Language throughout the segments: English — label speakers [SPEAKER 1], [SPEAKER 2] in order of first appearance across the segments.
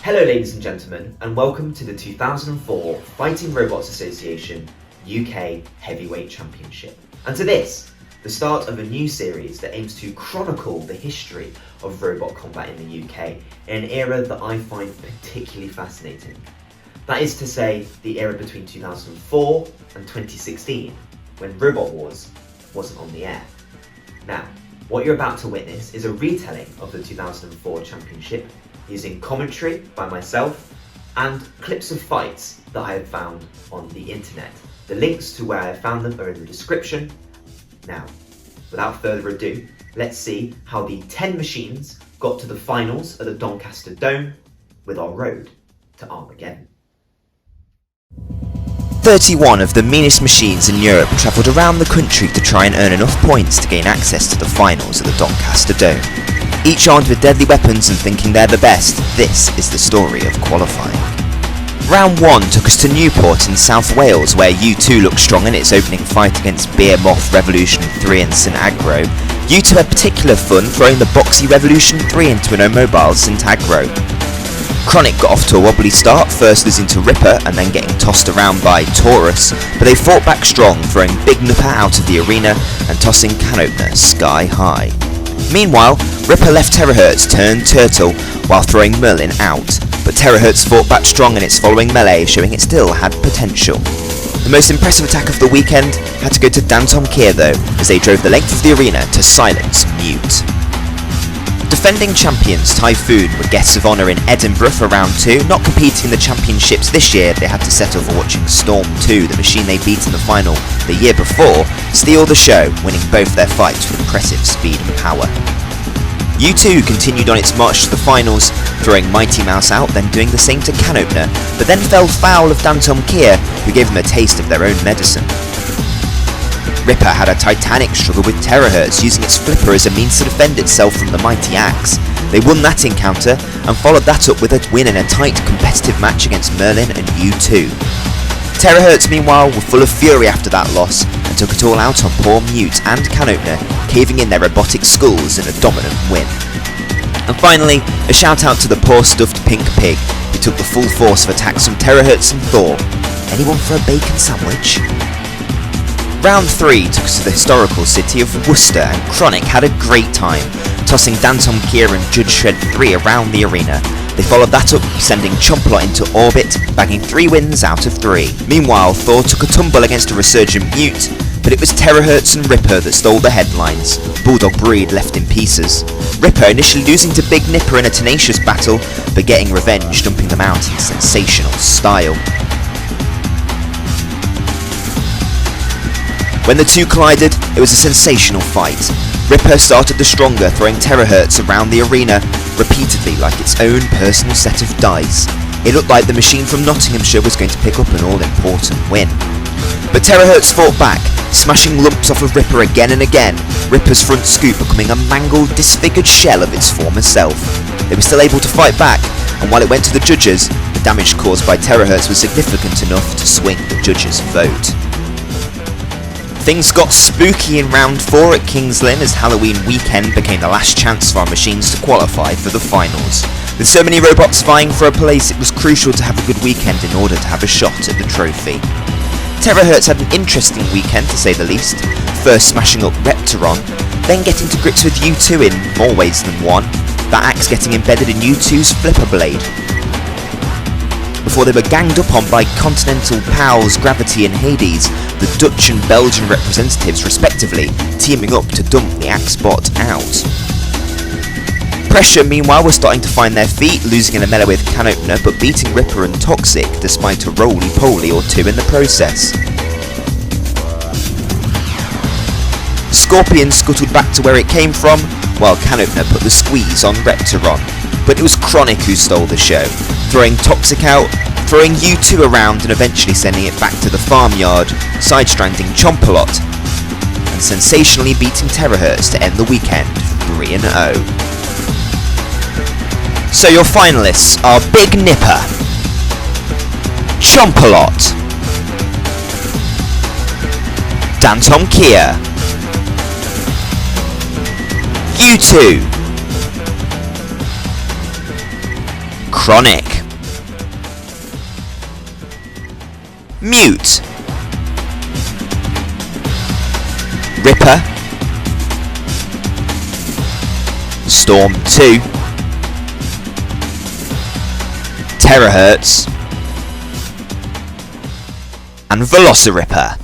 [SPEAKER 1] Hello ladies and gentlemen, and welcome to the 2004 Fighting Robots Association UK Heavyweight Championship. And to this, the start of a new series that aims to chronicle the history of robot combat in the UK in an era that I find particularly fascinating. That is to say, the era between 2004 and 2016, when Robot Wars wasn't on the air. Now, what you're about to witness is a retelling of the 2004 championship using commentary by myself and clips of fights that I have found on the internet. The links to where I found them are in the description. Now, without further ado, let's see how the 10 machines got to the finals at the Doncaster Dome with our road to Armageddon.
[SPEAKER 2] 31 of the meanest machines in Europe travelled around the country to try and earn enough points to gain access to the finals at the Doncaster Dome. Each armed with deadly weapons and thinking they're the best, this is the story of qualifying. Round 1 took us to Newport in South Wales, where U2 looked strong in its opening fight against Behemoth Revolution 3 and St Agro. U2 had particular fun throwing the boxy Revolution 3 into an immobile St Agro. Chronic got off to a wobbly start, first losing to Ripper and then getting tossed around by Taurus, but they fought back strong, throwing Big Nipper out of the arena and tossing Can Opener sky high. Meanwhile, Ripper left Terahertz turned Turtle while throwing Merlin out, but Terahertz fought back strong in its following melee, showing it still had potential. The most impressive attack of the weekend had to go to Dantom Kier though, as they drove the length of the arena to silence Mute. Defending champions Typhoon were guests of honour in Edinburgh for round 2, not competing in the championships this year. They had to settle for watching Storm 2, the machine they beat in the final the year before, steal the show, winning both their fights with impressive speed and power. U2 continued on its march to the finals, throwing Mighty Mouse out, then doing the same to Can Opener, but then fell foul of Dantom Kier, who gave them a taste of their own medicine. Ripper had a titanic struggle with Terahertz, using its flipper as a means to defend itself from the mighty axe. They won that encounter and followed that up with a win in a tight competitive match against Merlin and U2. Terahertz meanwhile were full of fury after that loss and took it all out on poor Mute and Can Opener, caving in their robotic skulls in a dominant win. And finally, a shout out to the poor stuffed pink pig, who took the full force of attacks from Terahertz and Thor. Anyone for a bacon sandwich? Round 3 took us to the historical city of Worcester, and Chronic had a great time, tossing Dantom Kier and Judge Shred 3 around the arena. They followed that up, sending Chompalot into orbit, bagging 3 wins out of 3. Meanwhile, Thor took a tumble against a resurgent Mute, but it was Terahertz and Ripper that stole the headlines, Bulldog Breed left in pieces. Ripper initially losing to Big Nipper in a tenacious battle, but getting revenge, dumping them out in sensational style. When the two collided, it was a sensational fight. Ripper started the stronger, throwing Terahertz around the arena repeatedly like its own personal set of dice. It looked like the machine from Nottinghamshire was going to pick up an all-important win. But Terahertz fought back, smashing lumps off of Ripper again and again, Ripper's front scoop becoming a mangled, disfigured shell of its former self. They were still able to fight back, and while it went to the judges, the damage caused by Terahertz was significant enough to swing the judges' vote. Things got spooky in round 4 at Kings Lynn as Halloween weekend became the last chance for our machines to qualify for the finals. With so many robots vying for a place, it was crucial to have a good weekend in order to have a shot at the trophy. Terahertz had an interesting weekend to say the least, first smashing up Repteron, then getting to grips with U2 in more ways than one, that axe getting embedded in U2's flipper blade, before they were ganged up on by Continental Pals, Gravity and Hades, the Dutch and Belgian representatives respectively, teaming up to dump the axe bot out. Pressure meanwhile was starting to find their feet, losing in a melee with Can Opener but beating Ripper and Toxic despite a roly-poly or 2 in the process. Scorpion scuttled back to where it came from, while Can Opener put the squeeze on Repteron. But it was Chronic who stole the show, throwing Toxic out, throwing U2 around and eventually sending it back to the farmyard, side-stranding Chompalot, and sensationally beating Terahertz to end the weekend 3-0. So your finalists are Big Nipper, Chompalot, Dantom Kier, U2, Chronic. Mute. Ripper. Storm 2. Terahertz. And Velociripper.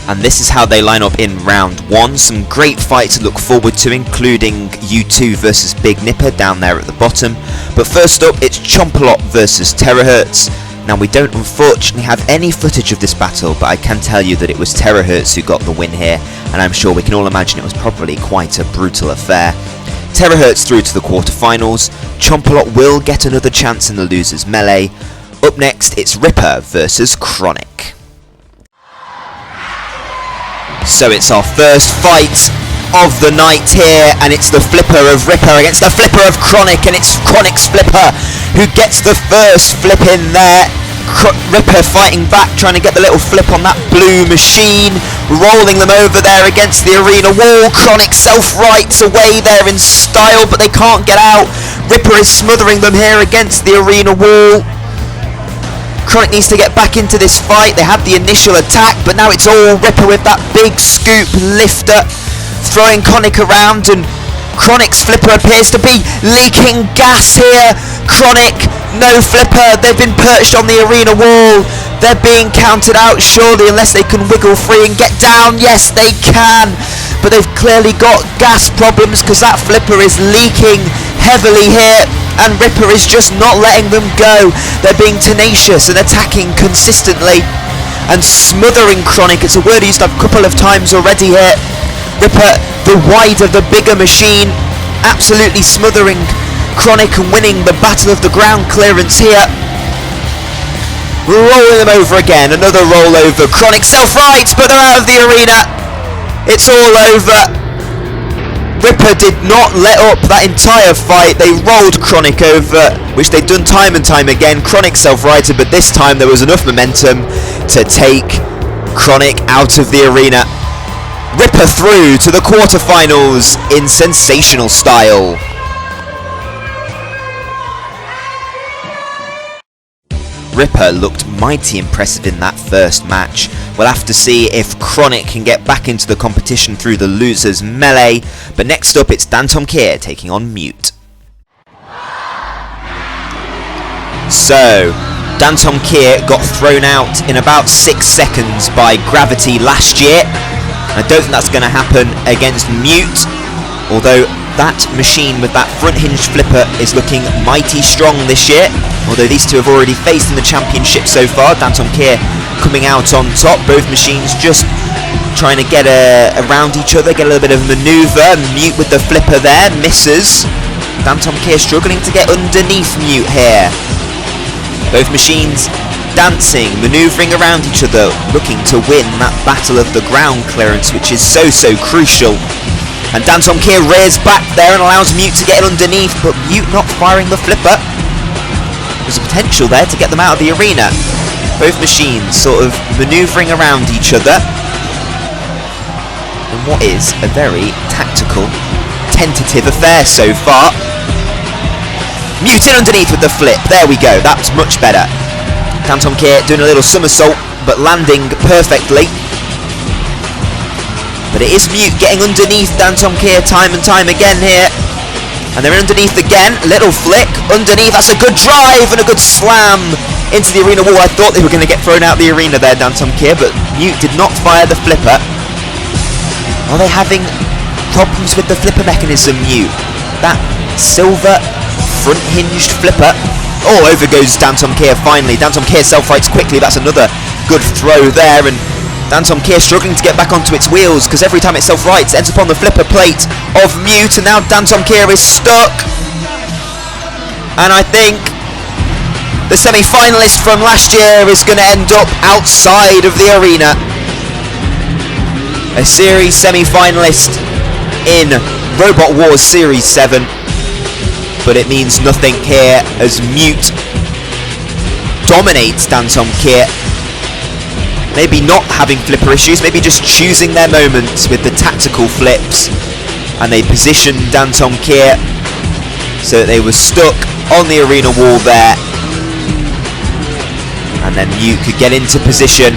[SPEAKER 2] And this is how they line up in round 1. Some great fights to look forward to, including U2 versus Big Nipper down there at the bottom. But first up, it's Chompalot versus Terahertz. Now, we don't unfortunately have any footage of this battle, but I can tell you that it was Terahertz who got the win here, and I'm sure we can all imagine it was probably quite a brutal affair. Terahertz through to the quarterfinals. Chompalot will get another chance in the losers melee. Up next, it's Ripper versus Chronic. So it's our first fight of the night here, and it's the flipper of Ripper against the flipper of Chronic, and it's Chronic's flipper who gets the first flip in there. Ripper fighting back, trying to get the little flip on that blue machine, rolling them over there against the arena wall. Chronic self-rights away there in style, but they can't get out. Ripper is smothering them here against the arena wall. Chronic needs to get back into this fight. They had the initial attack, but now it's all Ripper with that big scoop lifter, throwing Chronic around, and Chronic's flipper appears to be leaking gas here. Chronic, no flipper. They've been perched on the arena wall. They're being counted out, surely, unless they can wiggle free and get down. Yes, they can, but they've clearly got gas problems because that flipper is leaking heavily here, and Ripper is just not letting them go. They're being tenacious and attacking consistently and smothering Chronic. It's a word used a couple of times already here. Ripper, the wider, the bigger machine, absolutely smothering Chronic and winning the battle of the ground clearance here. Rolling them over again, another roll over. Chronic self-rights, but they're out of the arena. It's all over. Ripper did not let up that entire fight. They rolled Chronic over, which they've done time and time again. Chronic self-righted, but this time there was enough momentum to take Chronic out of the arena. Ripper through to the quarterfinals in sensational style. Ripper looked mighty impressive in that first match. We'll have to see if Chronic can get back into the competition through the losers melee. But next up, it's Dantom Kier taking on Mute. So, Dantom Kier got thrown out in about 6 seconds by Gravity last year. I don't think that's going to happen against Mute, although that machine with that front hinged flipper is looking mighty strong this year. Although these two have already faced in the championship so far. Dantom Kier coming out on top. Both machines just trying to get around each other, get a little bit of manoeuvre. Mute with the flipper there, misses. Dantom Kier struggling to get underneath Mute here. Both machines dancing, manoeuvring around each other, looking to win that battle of the ground clearance, which is so crucial. And Dantom Kier rears back there and allows Mute to get underneath, but Mute not firing the flipper. There's a potential there to get them out of the arena. Both machines sort of manoeuvring around each other in what is a very tactical, tentative affair so far. Mute in underneath with the flip. There we go, that's much better. Dantom Kier doing a little somersault, but landing perfectly. But it is Mute getting underneath Dantom Kier time and time again here. And they're underneath again, little flick, underneath, that's a good drive and a good slam into the arena wall. I thought they were going to get thrown out of the arena there, Dantom Kier, but Mute did not fire the flipper. Are they having problems with the flipper mechanism, Mute? That silver front-hinged flipper. Oh, over goes Dantom Kier finally. Dantom Kier self-rights quickly, that's another good throw there, and Dantom Kier struggling to get back onto its wheels because every time it self-rights, it ends up on the flipper plate of Mute, and now Dantom Kier is stuck. And I think the semi-finalist from last year is going to end up outside of the arena. A series semi-finalist in Robot Wars Series 7, but it means nothing here as Mute dominates Dantom Kier. Maybe not having flipper issues, maybe just choosing their moments with the tactical flips, and they positioned Dantom Kier so that they were stuck on the arena wall there. And then Mute could get into position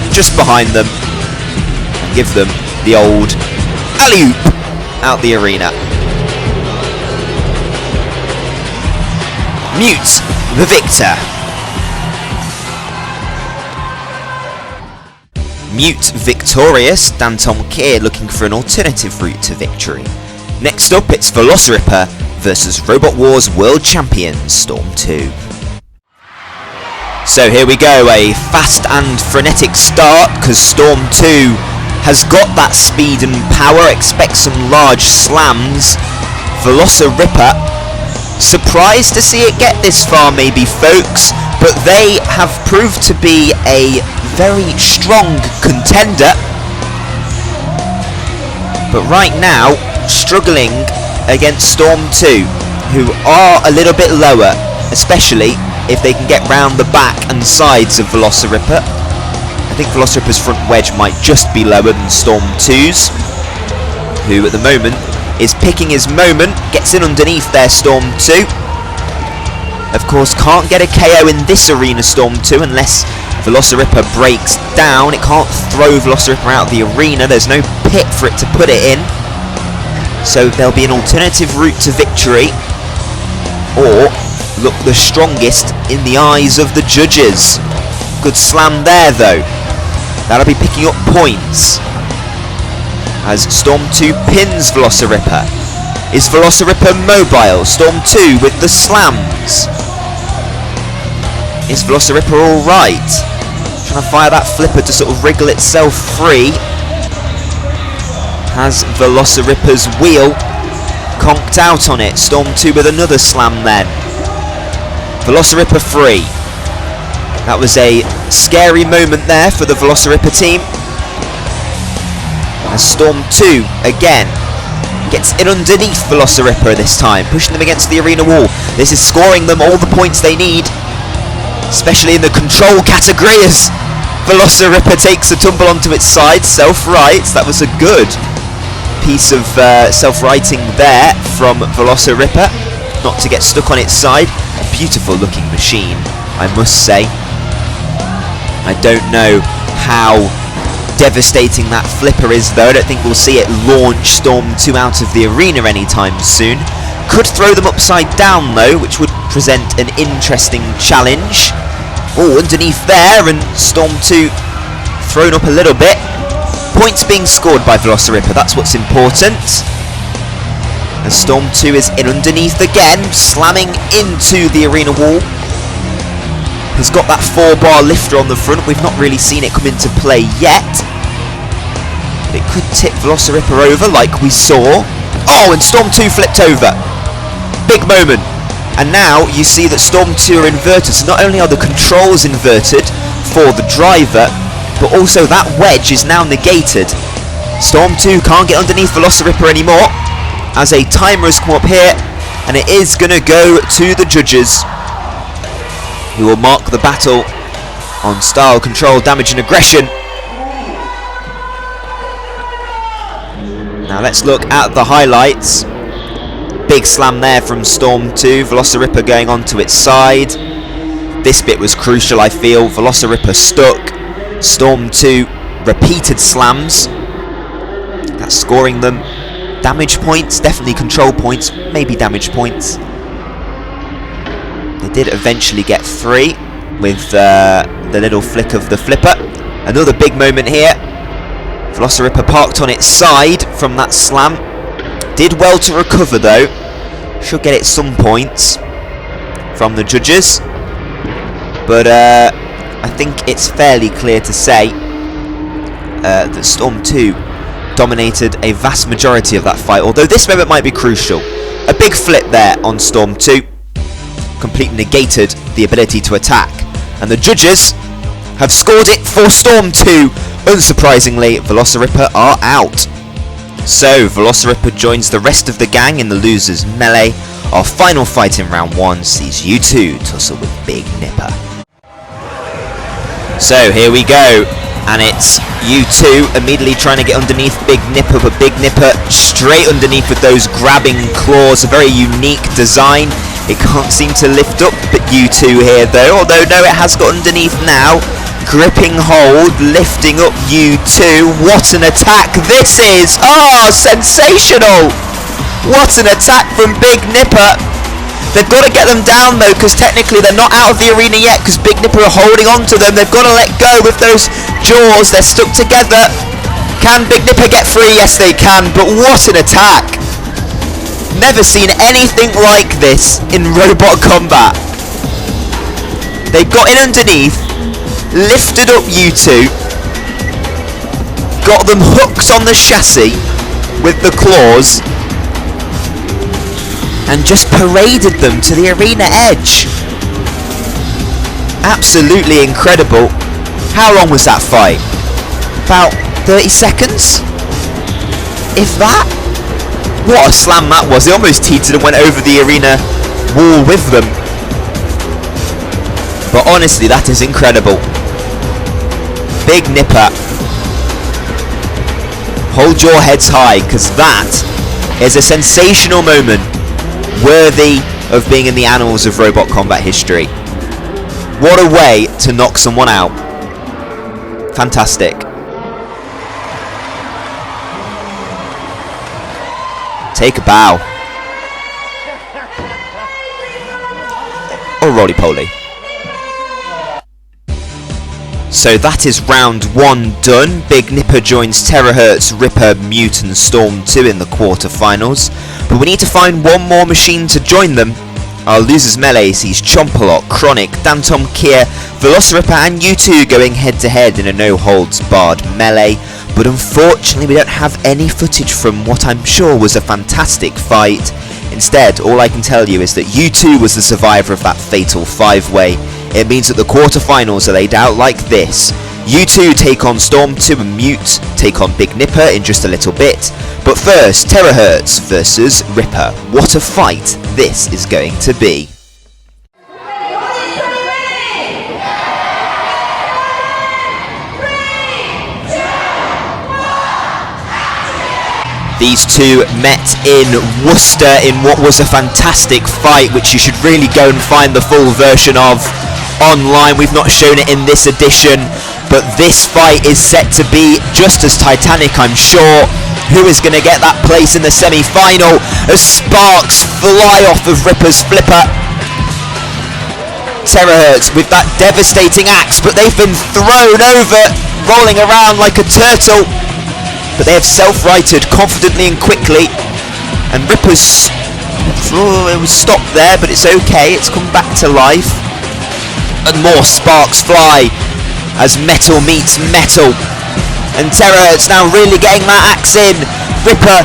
[SPEAKER 2] just behind them and give them the old alley-oop out the arena. Mute, the victor. Mute victorious, Danton Kier looking for an alternative route to victory. Next up, it's Velociripper versus Robot Wars World Champions Storm 2. So here we go, a fast and frenetic start, because Storm 2 has got that speed and power. Expect some large slams. Velociripper, surprised to see it get this far maybe, folks, but they have proved to be a very strong contender. But right now, struggling against Storm 2, who are a little bit lower, especially if they can get round the back and sides of Velociripper. I think Velociripper's front wedge might just be lower than Storm 2's, who at the moment is picking his moment, gets in underneath their Storm 2. Of course, can't get a KO in this arena, Storm 2, unless Velociripper breaks down. It can't throw Velociripper out of the arena. There's no pit for it to put it in. So there'll be an alternative route to victory, or look the strongest in the eyes of the judges. Good slam there though. That'll be picking up points as Storm 2 pins Velociripper. Is Velociripper mobile? Storm 2 with the slams. Is Velociripper alright? Trying to fire that flipper to sort of wriggle itself free. Has Velociripper's wheel conked out on it. Storm 2 with another slam then. Velociripper free. That was a scary moment there for the Velociripper team. As Storm 2 again gets in underneath Velociripper this time, pushing them against the arena wall. This is scoring them all the points they need, especially in the control category as Velociripper takes a tumble onto its side, self-rights. That was a good piece of self-righting there from Velociripper, not to get stuck on its side. A beautiful looking machine, I must say. I don't know how devastating that flipper is though. I don't think we'll see it launch Storm 2 out of the arena anytime soon. Could throw them upside down though, which would present an interesting challenge. Oh, underneath there, and Storm 2 thrown up a little bit. Points being scored by Velociripper, that's what's important. As Storm 2 is in underneath again, slamming into the arena wall. Has got that 4-bar lifter on the front. We've not really seen it come into play yet. But it could tip Velociripper over like we saw. Oh, and Storm 2 flipped over. Big moment. And now you see that Storm 2 are inverted. So not only are the controls inverted for the driver, but also that wedge is now negated. Storm 2 can't get underneath Velociripper anymore, as a timer has come up here, and it is going to go to the judges, who will mark the battle on style, control, damage and aggression. Now let's look at the highlights. Big slam there from Storm 2, Velociripper going onto its side. This bit was crucial, I feel. Velociripper stuck. Storm 2 repeated slams. That's scoring them damage points, definitely control points, maybe damage points. They did eventually get 3 with the little flick of the flipper. Another big moment here. Velociripper parked on its side from that slam. Did well to recover though. Should get it some points from the judges. But I think it's fairly clear to say that Storm 2 dominated a vast majority of that fight, although this moment might be crucial. A big flip there on Storm 2 completely negated the ability to attack, and the judges have scored it for Storm 2. Unsurprisingly, Velociripper are out. So Velociripper joins the rest of the gang in the losers melee. Our final fight in round 1 sees you two tussle with Big Nipper. So here we go, and it's you two immediately trying to get underneath Big Nipper, but Big Nipper straight underneath with those grabbing claws. A very unique design, It can't seem to lift up but U2 here though, although no, it has got underneath now. Gripping hold, lifting up U2. What an attack this is! Oh, sensational! What an attack from Big Nipper. They've got to get them down though, because technically they're not out of the arena yet, because Big Nipper are holding on to them. They've got to let go with those jaws. They're stuck together. Can Big Nipper get free? Yes, they can, but what an attack. Never seen anything like this in robot combat. They got in underneath, lifted up U2, got them hooked on the chassis with the claws, and just paraded them to the arena edge. Absolutely incredible. How long was that fight? About 30 seconds? If that? What a slam that was. They almost teetered and went over the arena wall with them. But honestly, that is incredible. Big Nipper. Hold your heads high, because that is a sensational moment worthy of being in the annals of robot combat history. What a way to knock someone out. Fantastic. Take a bow. Or roly-poly. So that is round 1 done. Big Nipper joins Terahertz, Ripper, Mute and Storm 2 in the quarter-finals. But we need to find one more machine to join them. Our losers melee sees Chompalot, Chronic, Dantom, Kier, Velociraptor and U2 going head-to-head in a no-holds-barred melee. But unfortunately we don't have any footage from what I'm sure was a fantastic fight. Instead, all I can tell you is that U2 was the survivor of that fatal 5-way. It means that the quarter-finals are laid out like this. U2 take on Storm 2 and Mute take on Big Nipper in just a little bit. But first, Terahertz versus Ripper. What a fight this is going to be. These two met in Worcester in what was a fantastic fight, which you should really go and find the full version of online. We've not shown it in this edition, but this fight is set to be just as titanic, I'm sure. Who is going to get that place in the semi-final as sparks fly off of Ripper's flipper? Terahertz with that devastating axe, but they've been thrown over, rolling around like a turtle. But they have self-righted confidently and quickly, and Ripper's it was stopped there, but it's okay, it's come back to life. And more sparks fly as metal meets metal, and Terahertz now really getting that axe in. Ripper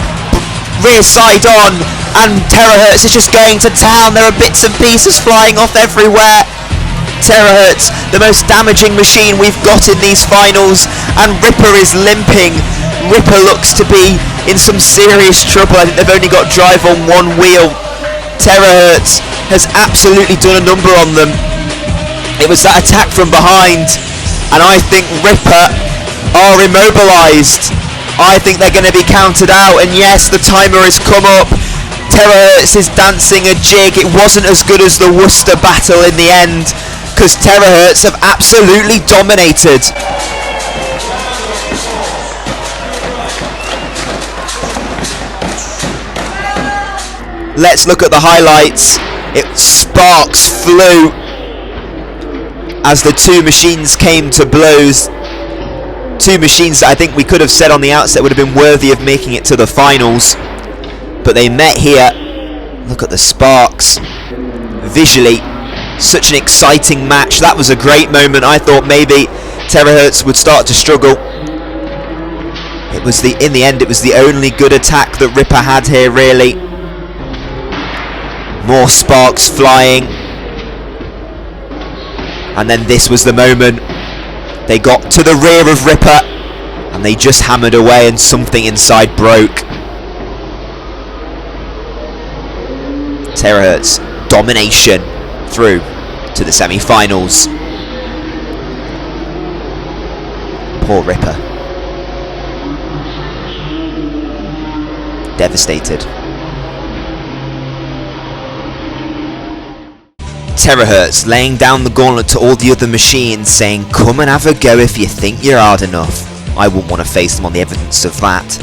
[SPEAKER 2] rear side on, and Terahertz is just going to town. There are bits and pieces flying off everywhere. Terahertz, the most damaging machine we've got in these finals, and Ripper is limping. Ripper looks to be in some serious trouble. I think they've only got drive on one wheel. Terahertz has absolutely done a number on them. It was that attack from behind, and I think Ripper are immobilised. I think they're going to be counted out, and yes, the timer has come up. Terahertz is dancing a jig. It wasn't as good as the Worcester battle in the end, because Terahertz have absolutely dominated. Let's look at the highlights. Sparks flew as the two machines came to blows. Two machines that I think we could have said on the outset would have been worthy of making it to the finals, but they met here. Look at the sparks. Visually, such an exciting match. That was a great moment. I thought maybe Terahertz would start to struggle. It was in the end, it was the only good attack that Ripper had here, really. More sparks flying, and then this was the moment. They got to the rear of Ripper and they just hammered away, and something inside broke. Terahertz domination through to the semi-finals. Poor Ripper. Devastated. Terahertz laying down the gauntlet to all the other machines, saying, come and have a go if you think you're hard enough. I wouldn't want to face them on the evidence of that.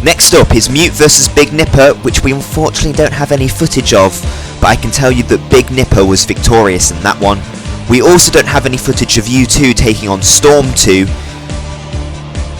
[SPEAKER 2] Next up is Mute versus Big Nipper, which we unfortunately don't have any footage of, but I can tell you that Big Nipper was victorious in that one. We also don't have any footage of U2 taking on Storm 2.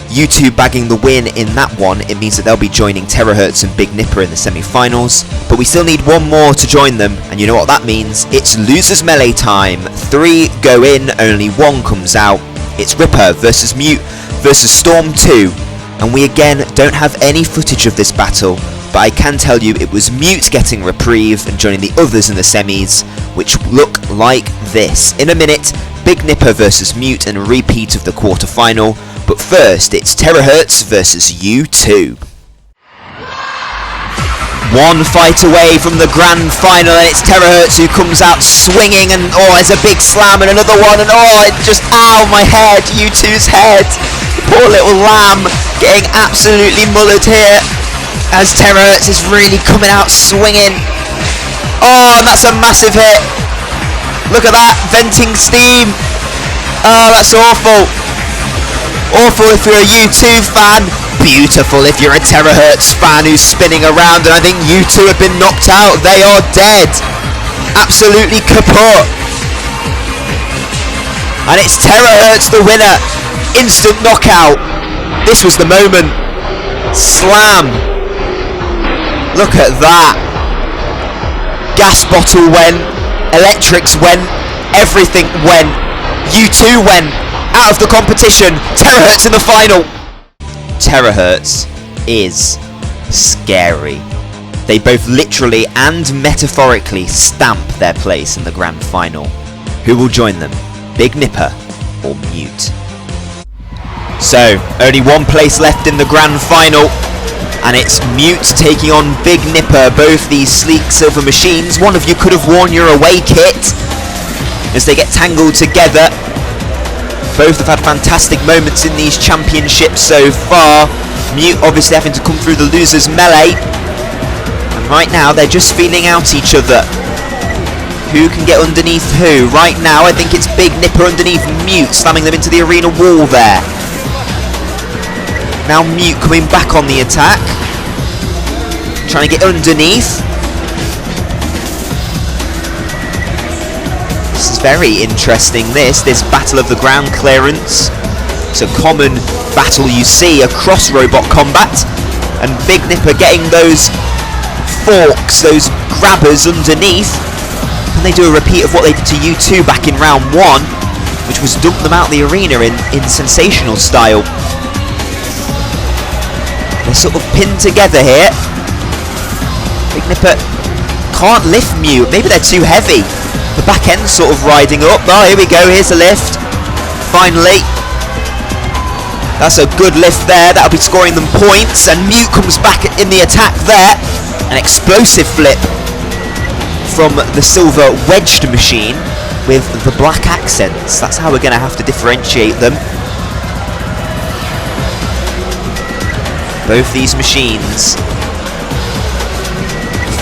[SPEAKER 2] U2 bagging the win in that one. It means that they'll be joining Terahertz and Big Nipper in the semi-finals, but we still need one more to join them, and you know what that means? It's losers melee time. 3 go in, only 1 comes out. It's Ripper versus Mute versus Storm 2, and we again don't have any footage of this battle, but I can tell you it was Mute getting reprieve and joining the others in the semis, which look like this. In a minute, Big Nipper versus Mute and a repeat of the quarter-final, but first it's Terahertz versus U2. One fight away from the grand final, and it's Terahertz who comes out swinging, and oh, it's a big slam, and another one, and oh, it just, ow, my head, U2's head. Poor little lamb getting absolutely mullered here as Terahertz is really coming out swinging. Oh, and that's a massive hit. Look at that, venting steam. Oh, that's awful. Awful if you're a U2 fan. Beautiful if you're a Terahertz fan who's spinning around, and I think U2 have been knocked out. They are dead. Absolutely kaput. And it's Terahertz the winner. Instant knockout. This was the moment. Slam. Look at that. Gas bottle went. Electrics went. Everything went. U2 went. Out of the competition. Terahertz in the final. Terahertz is scary. They both literally and metaphorically stamp their place in the grand final. Who will join them? Big Nipper or Mute? So, only one place left in the grand final, and it's Mute taking on Big Nipper, both these sleek silver machines. One of you could have worn your away kit as they get tangled together. Both have had fantastic moments in these championships so far. Mute obviously having to come through the losers melee, and right now they're just feeling out each other. Who can get underneath who? Right now I think it's Big Nipper underneath Mute, slamming them into the arena wall there. Now Mute coming back on the attack, trying to get underneath. This is very interesting, this battle of the ground clearance. It's a common battle you see across robot combat, and Big Nipper getting those forks, those grabbers underneath. And they do a repeat of what they did to U2 back in round 1, which was dump them out the arena in sensational style. They're sort of pinned together here. Big Nipper can't lift Mute. Maybe they're too heavy. The back end sort of riding up. Oh, here we go. Here's the lift. Finally. That's a good lift there. That'll be scoring them points. And Mute comes back in the attack there. An explosive flip from the silver wedged machine with the black accents. That's how we're going to have to differentiate them. Both these machines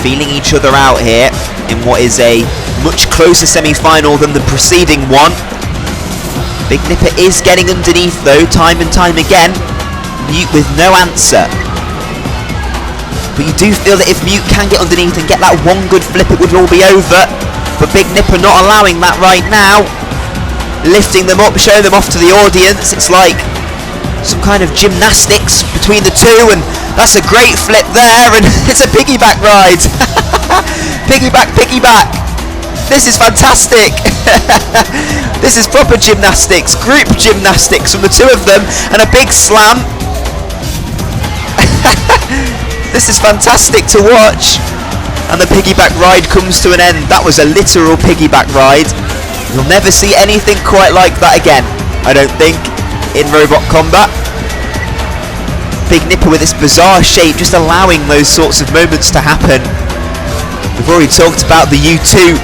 [SPEAKER 2] feeling each other out here in what is a much closer semi-final than the preceding one. Big Nipper is getting underneath though, time and time again. Mute with no answer. But you do feel that if Mute can get underneath and get that one good flip, it would all be over. But Big Nipper not allowing that right now. Lifting them up, showing them off to the audience. It's like some kind of gymnastics between the two, and that's a great flip there, and it's a piggyback ride. Piggyback, piggyback. This is fantastic. This is proper gymnastics, group gymnastics from the two of them, and a big slam. This is fantastic to watch. And the piggyback ride comes to an end. That was a literal piggyback ride. You'll never see anything quite like that again, I don't think, in robot combat. Big Nipper with this bizarre shape, just allowing those sorts of moments to happen. We've already talked about the U2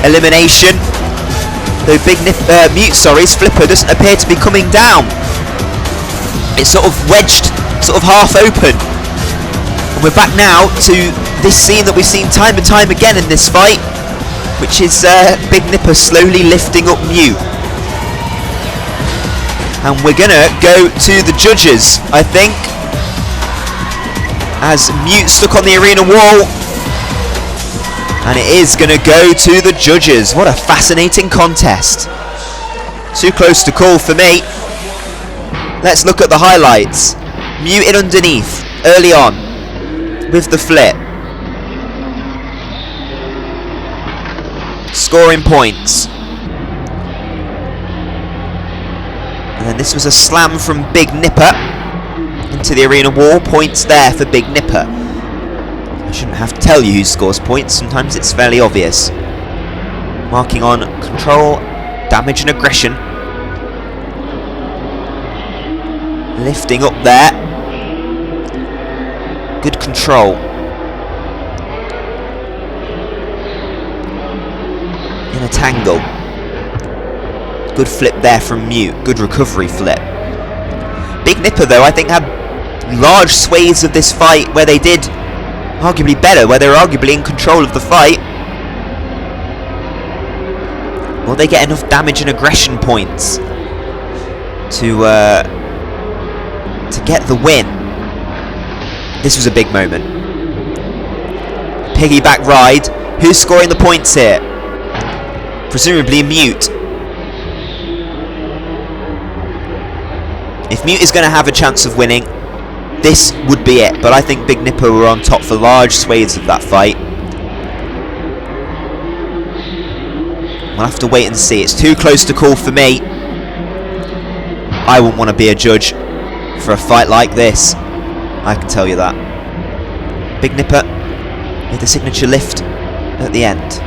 [SPEAKER 2] elimination, though Mute's flipper doesn't appear to be coming down. It's sort of wedged, sort of half open. And we're back now to this scene that we've seen time and time again in this fight. which is Big Nipper slowly lifting up Mute. And we're gonna go to the judges, I think, as Mute stuck on the arena wall. And it is gonna go to the judges. What a fascinating contest. Too close to call for me. Let's look at the highlights. Mute in underneath, early on, with the flip. Scoring points. And then this was a slam from Big Nipper into the arena wall. Points there for Big Nipper. I shouldn't have to tell you who scores points. Sometimes it's fairly obvious. Marking on control, damage and aggression. Lifting up there. Good control. In a tangle. Good flip there from Mute. Good recovery flip. Big Nipper, though, I think had large swathes of this fight where they did arguably better, where they were arguably in control of the fight. Will they get enough damage and aggression points to get the win? This was a big moment. Piggyback ride. Who's scoring the points here? Presumably Mute. If Mute is going to have a chance of winning, this would be it. But I think Big Nipper were on top for large swathes of that fight. We'll have to wait and see. It's too close to call for me. I wouldn't want to be a judge for a fight like this. I can tell you that. Big Nipper with the signature lift at the end.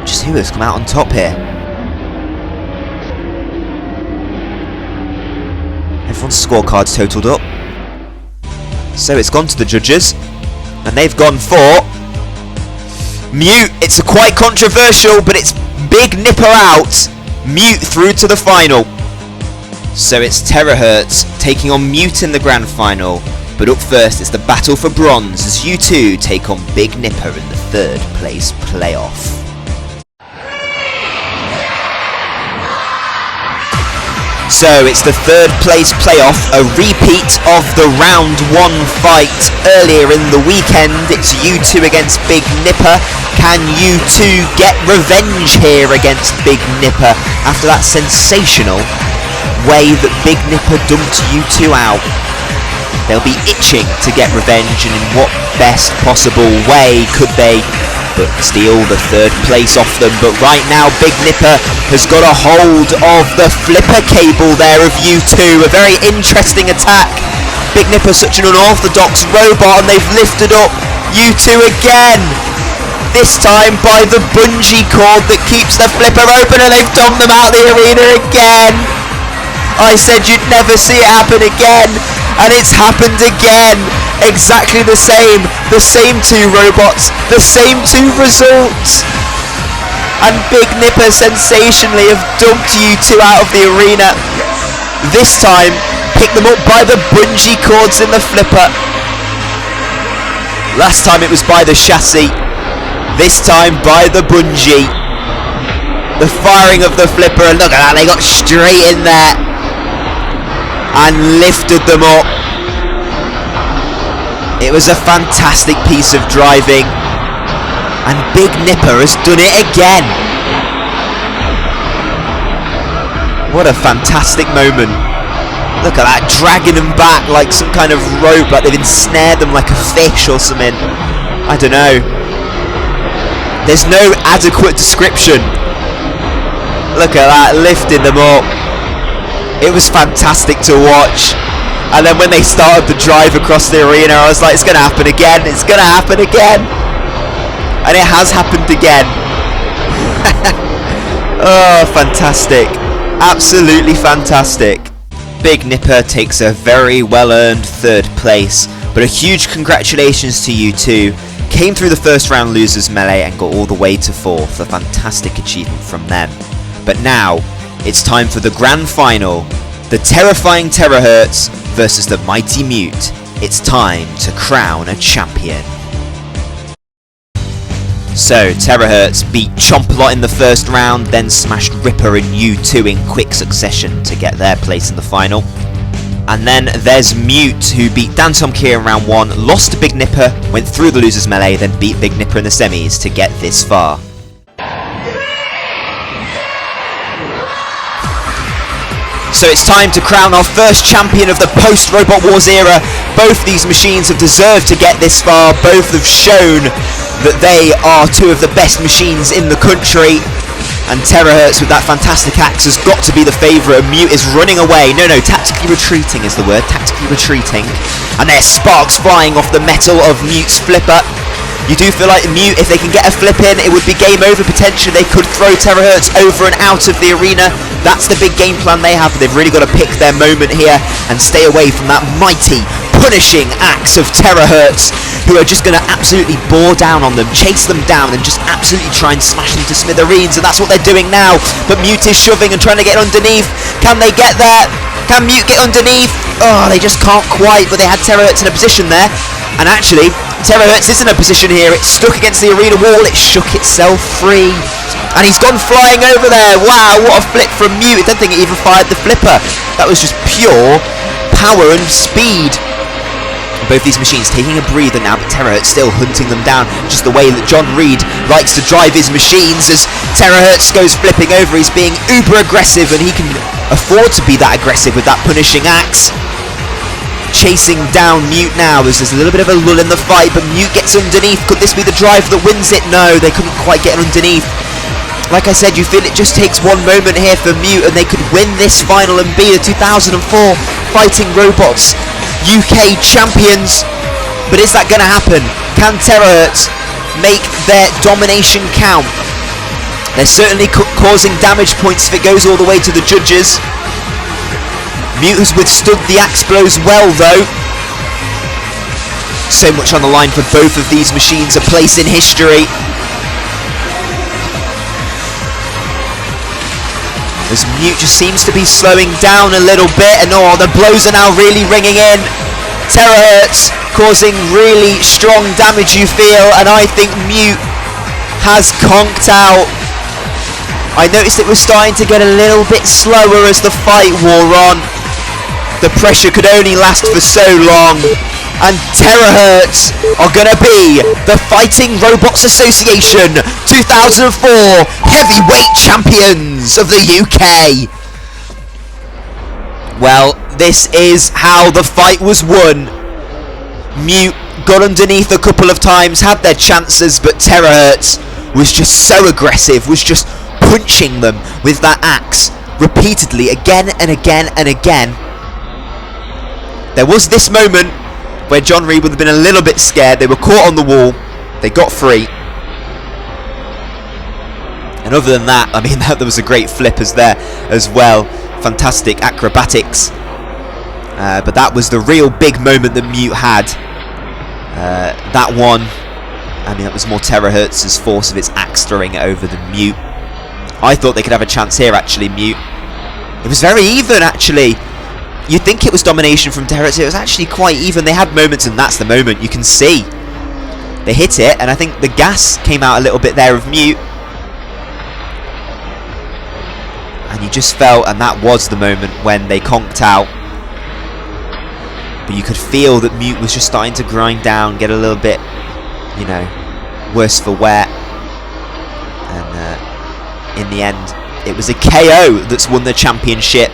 [SPEAKER 2] Just who has come out on top here? Everyone's scorecards totaled up. So it's gone to the judges. And they've gone for Mute. It's quite controversial, but it's Big Nipper out. Mute through to the final. So it's Terahertz taking on Mute in the grand final. But up first it's the battle for bronze as U2 take on Big Nipper in the third place playoff. So it's the third place playoff, a repeat of the round 1 fight earlier in the weekend. It's U2 against Big Nipper. Can U2 get revenge here against Big Nipper after that sensational way that Big Nipper dumped U2 out? They'll be itching to get revenge, and in what best possible way could they steal the third place off them? But right now Big Nipper has got a hold of the flipper cable there of U2. A very interesting attack. Big Nipper's such an unorthodox robot, and they've lifted up U2 again. This time by the bungee cord that keeps the flipper open, and they've dumped them out the arena again. I said you'd never see it happen again, and it's happened again. Exactly the same two robots, the same two results. And Big Nipper sensationally have dumped U2 out of the arena. This time, picked them up by the bungee cords in the flipper. Last time it was by the chassis. This time by the bungee. The firing of the flipper, and look at that, they got straight in there and lifted them up. It was a fantastic piece of driving, and Big Nipper has done it again. What a fantastic moment. Look at that, dragging them back like some kind of rope, like they've ensnared them like a fish or something. I don't know. There's no adequate description. Look at that, lifting them up. It was fantastic to watch. And then when they started the drive across the arena, I was like, it's going to happen again, it's going to happen again. And it has happened again. Oh, fantastic. Absolutely fantastic. Big Nipper takes a very well-earned third place, but a huge congratulations to U2. Came through the first round losers melee and got all the way to fourth. A fantastic achievement from them. But now, it's time for the grand final. The terrifying Terahertz versus the mighty Mute. It's time to crown a champion. So, Terahertz beat Chompalot in the first round, then smashed Ripper and U2 in quick succession to get their place in the final. And then there's Mute, who beat Dan Tomkir in round 1, lost to Big Nipper, went through the losers melee, then beat Big Nipper in the semis to get this far. So it's time to crown our first champion of the post-Robot Wars era. Both these machines have deserved to get this far. Both have shown that they are two of the best machines in the country. And Terahertz with that fantastic axe has got to be the favourite. Mute is running away. No, tactically retreating is the word. Tactically retreating. And there's sparks flying off the metal of Mute's flipper. You do feel like Mute, if they can get a flip in, it would be game over potentially. They could throw Terahertz over and out of the arena. That's the big game plan they have. They've really got to pick their moment here and stay away from that mighty, punishing axe of Terahertz, who are just going to absolutely bore down on them, chase them down, and just absolutely try and smash them to smithereens. And that's what they're doing now. But Mute is shoving and trying to get underneath. Can they get there? Can Mute get underneath? Oh, they just can't quite, but they had Terahertz in a position there. And actually, Terahertz is in a position here. It's stuck against the arena wall. It shook itself free. And he's gone flying over there. Wow, what a flip from Mute. I don't think it even fired the flipper. That was just pure power and speed. Both these machines taking a breather now, but Terahertz still hunting them down, just the way that John Reed likes to drive his machines. As Terahertz goes flipping over, he's being uber aggressive, and he can afford to be that aggressive with that punishing axe. Chasing down Mute now as there's a little bit of a lull in the fight, but Mute gets underneath. Could this be the drive that wins it? No, they couldn't quite get underneath. Like I said, you feel it just takes one moment here for Mute and they could win this final and be the 2004 Fighting Robots UK champions. But is that going to happen? Can Terahertz make their domination count? They're certainly causing damage points if it goes all the way to the judges. Mute has withstood the axe blows well though. So much on the line for both of these machines, a place in history. As Mute just seems to be slowing down a little bit, and oh, the blows are now really ringing in. Terahertz causing really strong damage, you feel, and I think Mute has conked out. I noticed it was starting to get a little bit slower as the fight wore on. The pressure could only last for so long, and Terahertz are going to be the Fighting Robots Association 2004 Heavyweight Champions of the UK. Well, this is how the fight was won. Mute got underneath a couple of times, had their chances, but Terahertz was just so aggressive, was just punching them with that axe repeatedly, again and again and again. There was this moment where John Reed would have been a little bit scared. They were caught on the wall. They got free. And other than that, I mean, there was a great flippers there as well. Fantastic acrobatics. But that was the real big moment that Mute had. That one, I mean, that was more Terahertz's force of its axe throwing it over than Mute. I thought they could have a chance here, actually, Mute. It was very even, actually. You'd think it was domination from Terahertz. It was actually quite even. They had moments, and that's the moment. You can see they hit it, and I think the gas came out a little bit there of Mute. And you just felt, and that was the moment when they conked out. But you could feel that Mute was just starting to grind down, get a little bit, you know, worse for wear. And in the end, it was a KO that's won the championship.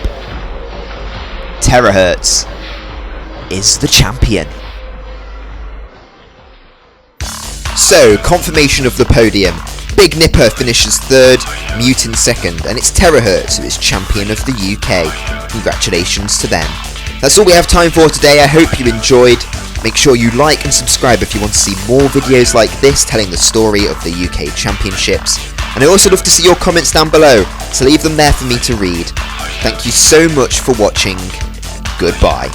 [SPEAKER 2] Terahertz is the champion. So, confirmation of the podium. Big Nipper finishes third, Mute in second, and it's Terahertz who is champion of the UK. Congratulations to them. That's all we have time for today. I hope you enjoyed. Make sure you like and subscribe if you want to see more videos like this telling the story of the UK Championships. And I'd also love to see your comments down below, so leave them there for me to read. Thank you so much for watching. Goodbye.